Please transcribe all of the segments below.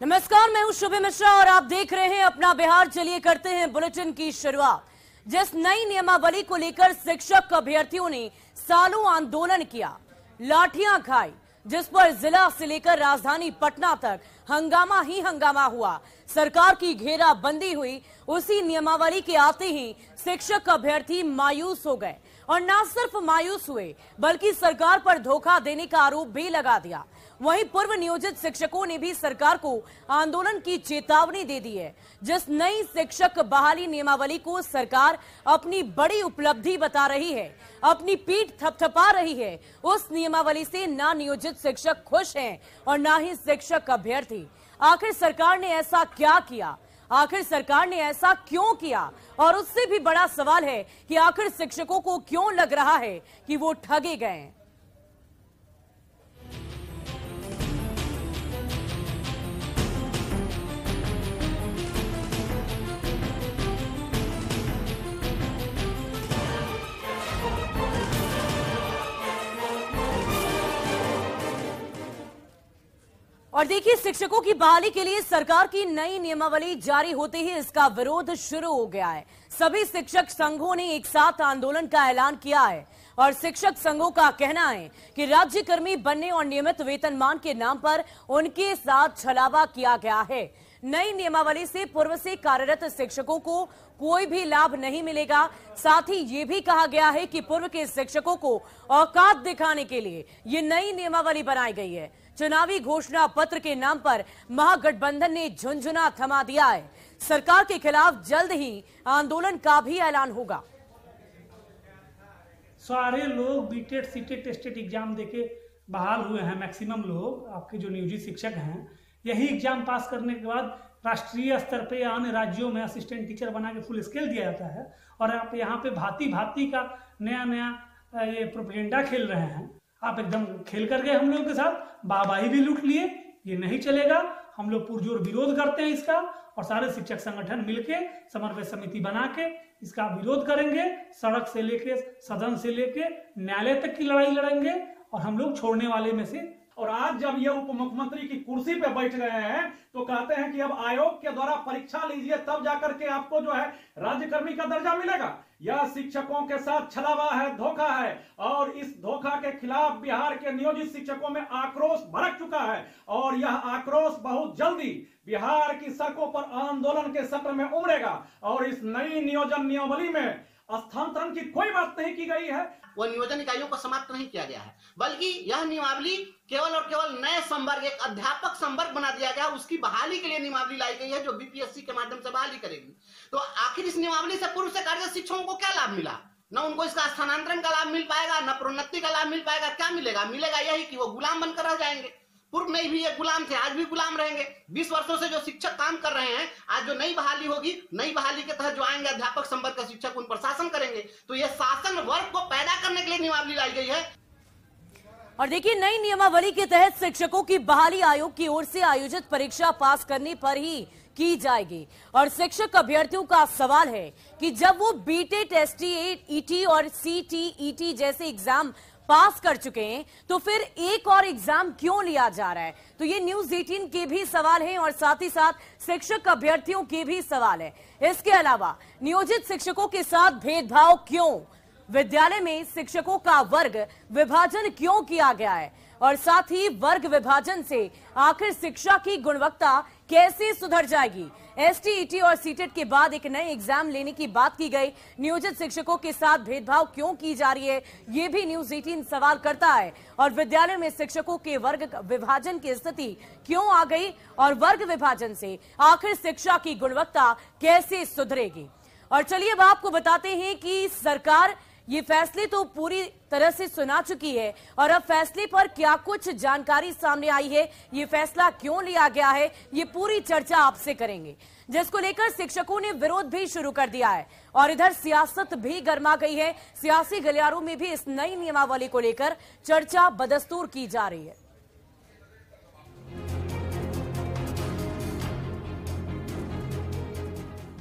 नमस्कार, मैं हूं शुभी मिश्रा और आप देख रहे हैं अपना बिहार। चलिए करते हैं बुलेटिन की शुरुआत। जिस नई नियमावली को लेकर शिक्षक अभ्यर्थियों ने सालों आंदोलन किया, लाठियां खाई, जिस पर जिला से लेकर राजधानी पटना तक हंगामा ही हंगामा हुआ, सरकार की घेराबंदी हुई, उसी नियमावली के आते ही शिक्षक अभ्यर्थी मायूस हो गए और न सिर्फ मायूस हुए बल्कि सरकार पर धोखा देने का आरोप भी लगा दिया। वहीं पूर्व नियोजित शिक्षकों ने भी सरकार को आंदोलन की चेतावनी दे दी है। जिस नई शिक्षक बहाली नियमावली को सरकार अपनी बड़ी उपलब्धि बता रही है, अपनी पीठ थपथपा रही है, उस नियमावली से ना नियोजित शिक्षक खुश हैं और ना ही शिक्षक अभ्यर्थी। आखिर सरकार ने ऐसा क्या किया, आखिर सरकार ने ऐसा क्यों किया? और उससे भी बड़ा सवाल है कि आखिर शिक्षकों को क्यों लग रहा है कि वो ठगे गए हैं। और देखिए, शिक्षकों की बहाली के लिए सरकार की नई नियमावली जारी होते ही इसका विरोध शुरू हो गया है। सभी शिक्षक संघों ने एक साथ आंदोलन का ऐलान किया है और शिक्षक संघों का कहना है कि राज्यकर्मी बनने और नियमित वेतनमान के नाम पर उनके साथ छलावा किया गया है। नई नियमावली से पूर्व से कार्यरत शिक्षकों को कोई भी लाभ नहीं मिलेगा। साथ ही ये भी कहा गया है कि पूर्व के शिक्षकों को औकात दिखाने के लिए ये नई नियमावली बनाई गई है। चुनावी घोषणा पत्र के नाम पर महागठबंधन ने झुंझुना थमा दिया है। सरकार के खिलाफ जल्द ही आंदोलन का भी ऐलान होगा। सारे लोग बीटेट सीटेट टेस्टेट एग्जाम देके बहाल हुए हैं। मैक्सिमम लोग आपके जो नियोजित शिक्षक हैं, यही एग्जाम पास करने के बाद राष्ट्रीय स्तर पे या अन्य राज्यों में असिस्टेंट टीचर बना के फुल स्केल दिया जाता है और आप यहाँ पे भांति भांति का नया नया ये प्रोपेगेंडा खेल रहे हैं। आप एकदम खेल कर गए हम लोगों के साथ, वाहवाही भी लूट लिए। ये नहीं चलेगा, हम लोग पुरजोर विरोध करते हैं इसका और सारे शिक्षक संगठन मिलके समन्वय समिति बना के इसका विरोध करेंगे। सड़क से लेके सदन से लेके न्यायालय तक की लड़ाई लड़ेंगे और हम लोग छोड़ने वाले में से। और आज जब ये उप मुख्यमंत्री की कुर्सी पे बैठ गए हैं तो कहते हैं कि अब आयोग के द्वारा परीक्षा लीजिए, तब जाकर के आपको जो है राज्यकर्मी का दर्जा मिलेगा। यह शिक्षकों के साथ छलावा है, धोखा है और इस धोखा के खिलाफ बिहार के नियोजित शिक्षकों में आक्रोश भड़क चुका है और यह आक्रोश बहुत जल्दी बिहार की सड़कों पर आंदोलन के सत्र में उमड़ेगा। और इस नई नियोजन नियमावली में स्थानांतरण की कोई बात नहीं की गई है। वह नियोजन इकाइयों को समाप्त नहीं किया गया है, बल्कि यह नियमावली केवल और केवल नए संवर्ग, एक अध्यापक संवर्ग बना दिया गया, उसकी बहाली के लिए नियमावली लाई गई है जो बीपीएससी के माध्यम से बहाली करेगी। तो आखिर इस नियमावली से पूर्व से कार्यरत शिक्षकों को क्या लाभ मिला? न उनको इसका स्थानांतरण का लाभ मिल पाएगा, न प्रोन्नति का लाभ मिल पाएगा। क्या मिलेगा? मिलेगा यही कि वो गुलाम बनकर रह जाएंगे। पूर्व में भी ये गुलाम थे, आज भी गुलाम रहेंगे। 20 वर्षों से जो शिक्षक काम कर रहे हैं, आज जो नई बहाली होगी, नई बहाली के तहत जो आएंगे अध्यापक संवर्ग का शिक्षक, उन पर शासन करेंगे। तो ये शासन वर्ग को पैदा करने के लिए नियमावली लाई गई है। और देखिए, नई नियमावली के तहत शिक्षकों की बहाली आयोग की ओर से आयोजित परीक्षा पास करने पर ही की जाएगी। और शिक्षक अभ्यर्थियों का सवाल है कि जब वो बीटेट, एसटीईटी और सीटीईटी जैसे एग्जाम पास कर चुके हैं तो फिर एक और एग्जाम क्यों लिया जा रहा है? तो ये न्यूज़ 18 के भी सवाल है और साथ ही साथ शिक्षक अभ्यर्थियों के भी सवाल है। इसके अलावा नियोजित शिक्षकों के साथ भेदभाव क्यों? विद्यालय में शिक्षकों का वर्ग विभाजन क्यों किया गया है? और साथ ही वर्ग विभाजन से आखिर शिक्षा की गुणवत्ता कैसे सुधर जाएगी? एसटीईटी और सीटेट के बाद एक नए एग्जाम लेने की बात की गई, नियोजित शिक्षकों के साथ भेदभाव क्यों की जा रही है? ये भी न्यूज़ 18 सवाल करता है। और विद्यालय में शिक्षकों के वर्ग विभाजन की स्थिति क्यों आ गई और वर्ग विभाजन से आखिर शिक्षा की गुणवत्ता कैसे सुधरेगी? और चलिए अब आपको बताते हैं कि सरकार ये फैसले तो पूरी तरह से सुना चुकी है और अब फैसले पर क्या कुछ जानकारी सामने आई है, ये फैसला क्यों लिया गया है, ये पूरी चर्चा आपसे करेंगे, जिसको लेकर शिक्षकों ने विरोध भी शुरू कर दिया है। और इधर सियासत भी गर्मा गई है। सियासी गलियारों में भी इस नई नियमावली को लेकर चर्चा बदस्तूर की जा रही है।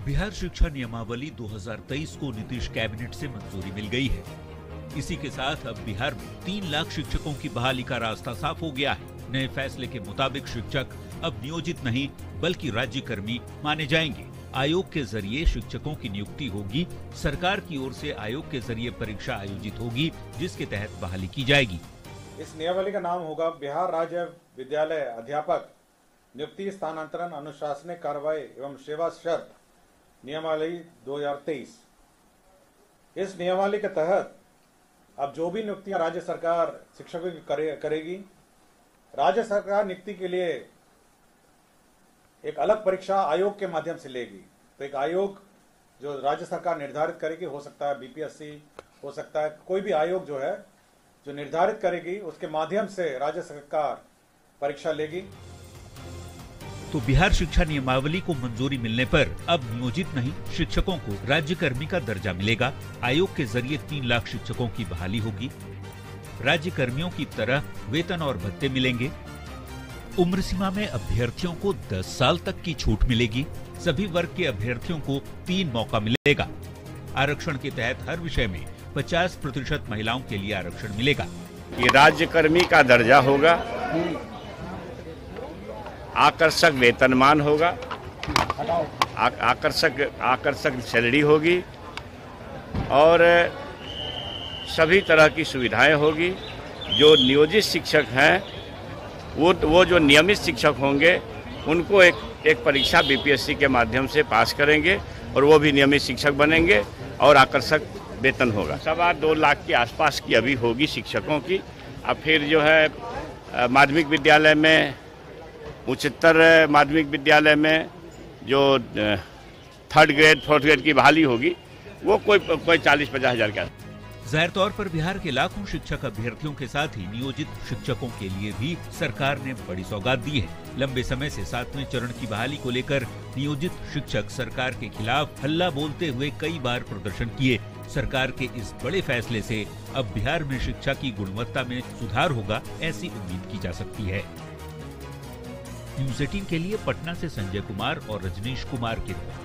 बिहार शिक्षा नियमावली 2023 को नीतीश कैबिनेट से मंजूरी मिल गई है। इसी के साथ अब बिहार में 3 लाख शिक्षकों की बहाली का रास्ता साफ हो गया है। नए फैसले के मुताबिक शिक्षक अब नियोजित नहीं बल्कि राज्य कर्मी माने जाएंगे। आयोग के जरिए शिक्षकों की नियुक्ति होगी। सरकार की ओर से आयोग के जरिए परीक्षा आयोजित होगी जिसके तहत बहाली की जाएगी। इस नियमावली का नाम होगा बिहार राज्य विद्यालय अध्यापक नियुक्ति स्थानांतरण अनुशासनिक कार्रवाई एवं सेवा शर्त नियमावली 2023। इस नियमावली के तहत अब जो भी नियुक्तियां राज्य सरकार शिक्षकों की करेगी, राज्य सरकार नियुक्ति के लिए एक अलग परीक्षा आयोग के माध्यम से लेगी। तो एक आयोग जो राज्य सरकार निर्धारित करेगी, हो सकता है बीपीएससी, हो सकता है कोई भी आयोग जो है जो निर्धारित करेगी, उसके माध्यम से राज्य सरकार परीक्षा लेगी। तो बिहार शिक्षा नियमावली को मंजूरी मिलने पर अब नियोजित नहीं शिक्षकों को राज्य कर्मी का दर्जा मिलेगा। आयोग के जरिए 3 लाख शिक्षकों की बहाली होगी। राज्य कर्मियों की तरह वेतन और भत्ते मिलेंगे। उम्र सीमा में अभ्यर्थियों को 10 साल तक की छूट मिलेगी। सभी वर्ग के अभ्यर्थियों को 3 मौका मिलेगा। आरक्षण के तहत हर विषय में 50% महिलाओं के लिए आरक्षण मिलेगा। ये राज्य कर्मी का दर्जा होगा, आकर्षक वेतनमान होगा, आकर्षक सैलरी होगी और सभी तरह की सुविधाएं होगी। जो नियोजित शिक्षक हैं वो जो नियमित शिक्षक होंगे उनको एक परीक्षा बीपीएससी के माध्यम से पास करेंगे और वो भी नियमित शिक्षक बनेंगे और आकर्षक वेतन होगा। 2.25 लाख के आसपास की अभी होगी शिक्षकों की। अब फिर जो है माध्यमिक विद्यालय में, उच्चतर माध्यमिक विद्यालय में जो 3rd ग्रेड 4th ग्रेड की बहाली होगी वो कोई 40-50 हज़ार का। जाहिर तौर पर बिहार के लाखों शिक्षक अभ्यर्थियों के साथ ही नियोजित शिक्षकों के लिए भी सरकार ने बड़ी सौगात दी है। लंबे समय से 7वें चरण की बहाली को लेकर नियोजित शिक्षक सरकार के खिलाफ हल्ला बोलते हुए कई बार प्रदर्शन किए। सरकार के इस बड़े फैसले से अब बिहार में शिक्षा की गुणवत्ता में सुधार होगा, ऐसी उम्मीद की जा सकती है। न्यूज़ 18 के लिए पटना से संजय कुमार और रजनीश कुमार की रिपोर्ट।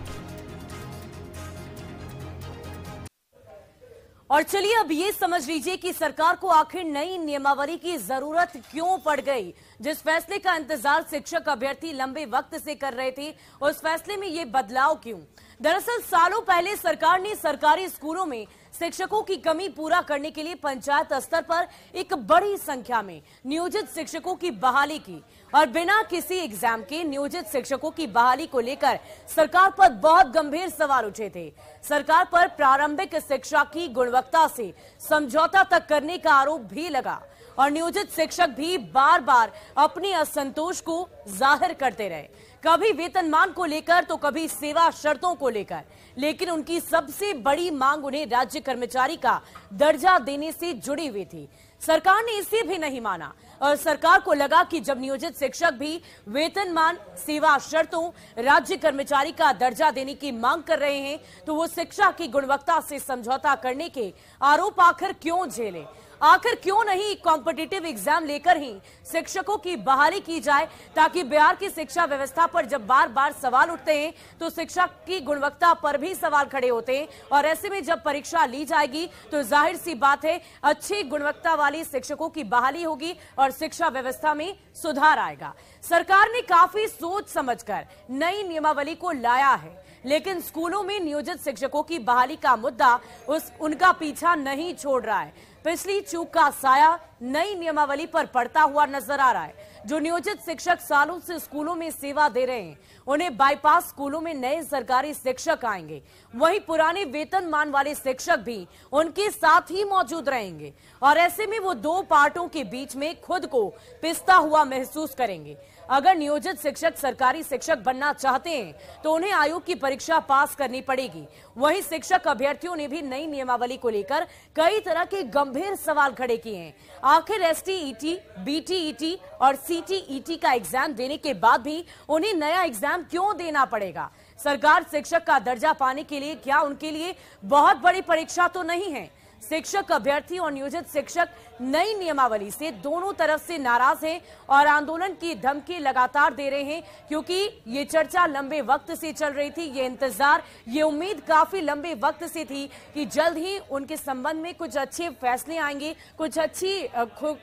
और चलिए अब ये समझ लीजिए कि सरकार को आखिर नई नियमावली की जरूरत क्यों पड़ गई। जिस फैसले का इंतजार शिक्षक अभ्यर्थी लंबे वक्त से कर रहे थे, उस फैसले में ये बदलाव क्यों? दरअसल सालों पहले सरकार ने सरकारी स्कूलों में शिक्षकों की कमी पूरा करने के लिए पंचायत स्तर पर एक बड़ी संख्या में नियोजित शिक्षकों की बहाली की और बिना किसी एग्जाम के नियोजित शिक्षकों की बहाली को लेकर सरकार पर बहुत गंभीर सवाल उठे थे। सरकार पर प्रारंभिक शिक्षा की गुणवत्ता से समझौता तक करने का आरोप भी लगा और नियोजित शिक्षक भी बार बार अपने असंतोष को जाहिर करते रहे, कभी वेतनमान को लेकर तो कभी सेवा शर्तों को लेकर। लेकिन उनकी सबसे बड़ी मांग उन्हें राज्य कर्मचारी का दर्जा देने से जुड़ी हुई थी। सरकार ने इसे भी नहीं माना और सरकार को लगा कि जब नियोजित शिक्षक भी वेतनमान, सेवा शर्तों, राज्य कर्मचारी का दर्जा देने की मांग कर रहे हैं तो वो शिक्षा की गुणवत्ता से समझौता करने के आरोप आखिर क्यों झेले? आखिर क्यों नहीं कॉम्पिटिटिव एग्जाम लेकर ही शिक्षकों की बहाली की जाए, ताकि बिहार की शिक्षा व्यवस्था पर जब बार बार सवाल उठते हैं तो शिक्षा की गुणवत्ता पर भी सवाल खड़े होते हैं और ऐसे में जब परीक्षा ली जाएगी तो जाहिर सी बात है अच्छी गुणवत्ता वाली शिक्षकों की बहाली होगी और शिक्षा व्यवस्था में सुधार आएगा। सरकार ने काफी सोच समझकर नई नियमावली को लाया है, लेकिन स्कूलों में नियोजित शिक्षकों की बहाली का मुद्दा उनका पीछा नहीं छोड़ रहा है। पिछली चूक का साया नई नियमावली पर पड़ता हुआ नजर आ रहा है। जो नियोजित शिक्षक सालों से स्कूलों में सेवा दे रहे हैं, उन्हें बाईपास स्कूलों में नए सरकारी शिक्षक आएंगे, वहीं पुराने वेतनमान वाले शिक्षक भी उनके साथ ही मौजूद रहेंगे और ऐसे में वो 2 पार्टों के बीच में खुद को पिसता हुआ महसूस करेंगे। अगर नियोजित शिक्षक सरकारी शिक्षक बनना चाहते हैं तो उन्हें आयोग की परीक्षा पास करनी पड़ेगी। वहीं शिक्षक अभ्यर्थियों ने भी नई नियमावली को लेकर कई तरह के गंभीर सवाल खड़े किए हैं। आखिर एसटीईटी, बीटीईटी और सीटीईटी का एग्जाम देने के बाद भी उन्हें नया एग्जाम क्यों देना पड़ेगा? सरकार शिक्षक का दर्जा पाने के लिए क्या उनके लिए बहुत बड़ी परीक्षा तो नहीं है? शिक्षक अभ्यर्थी और नियोजित शिक्षक नई नियमावली से दोनों तरफ से नाराज हैं और आंदोलन की धमकी लगातार दे रहे हैं, क्योंकि ये चर्चा लंबे वक्त से चल रही थी। ये इंतजार, ये उम्मीद काफी लंबे वक्त से थी कि जल्द ही उनके संबंध में कुछ अच्छे फैसले आएंगे, कुछ अच्छी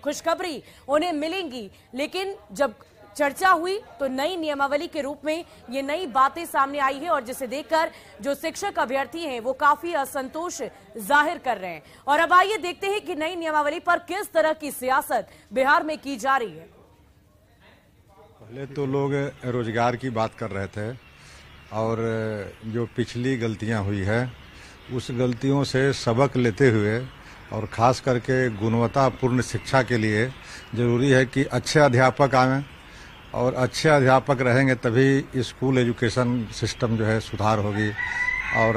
खुशखबरी उन्हें मिलेंगी। लेकिन जब चर्चा हुई तो नई नियमावली के रूप में ये नई बातें सामने आई है और जिसे देखकर जो शिक्षक अभ्यर्थी हैं वो काफी असंतोष जाहिर कर रहे हैं। और अब आइए देखते हैं कि नई नियमावली पर किस तरह की सियासत बिहार में की जा रही है। पहले तो लोग रोजगार की बात कर रहे थे और जो पिछली गलतियां हुई है उस गलतियों से सबक लेते हुए और खास करके गुणवत्तापूर्ण शिक्षा के लिए जरूरी है कि अच्छे अध्यापक आएं और अच्छे अध्यापक रहेंगे तभी स्कूल एजुकेशन सिस्टम जो है सुधार होगी और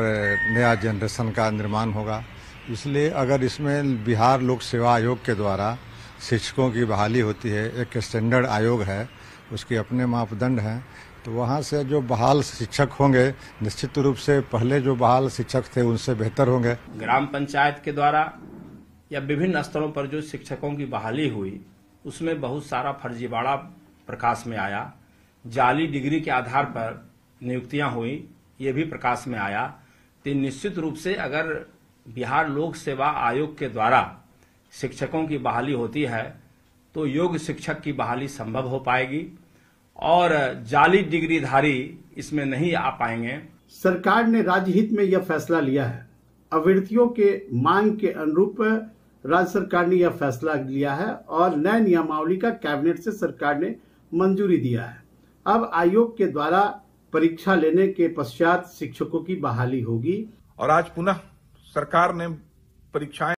नया जनरेशन का निर्माण होगा। इसलिए अगर इसमें बिहार लोक सेवा आयोग के द्वारा शिक्षकों की बहाली होती है, एक स्टैंडर्ड आयोग है, उसके अपने मापदंड हैं, तो वहाँ से जो बहाल शिक्षक होंगे निश्चित रूप से पहले जो बहाल शिक्षक थे उनसे बेहतर होंगे। ग्राम पंचायत के द्वारा या विभिन्न स्तरों पर जो शिक्षकों की बहाली हुई उसमें बहुत सारा फर्जीवाड़ा प्रकाश में आया। जाली डिग्री के आधार पर नियुक्तियां हुई, ये भी प्रकाश में आया। तो निश्चित रूप से अगर बिहार लोक सेवा आयोग के द्वारा शिक्षकों की बहाली होती है तो योग्य शिक्षक की बहाली संभव हो पाएगी और जाली डिग्रीधारी इसमें नहीं आ पाएंगे। सरकार ने राज्य हित में यह फैसला लिया है। अभ्यर्थियों के मांग के अनुरूप राज्य सरकार ने यह फैसला लिया है और नए नियमावली का कैबिनेट से सरकार ने मंजूरी दिया है। अब आयोग के द्वारा परीक्षा लेने के पश्चात शिक्षकों की बहाली होगी और आज पुनः सरकार ने परीक्षाएं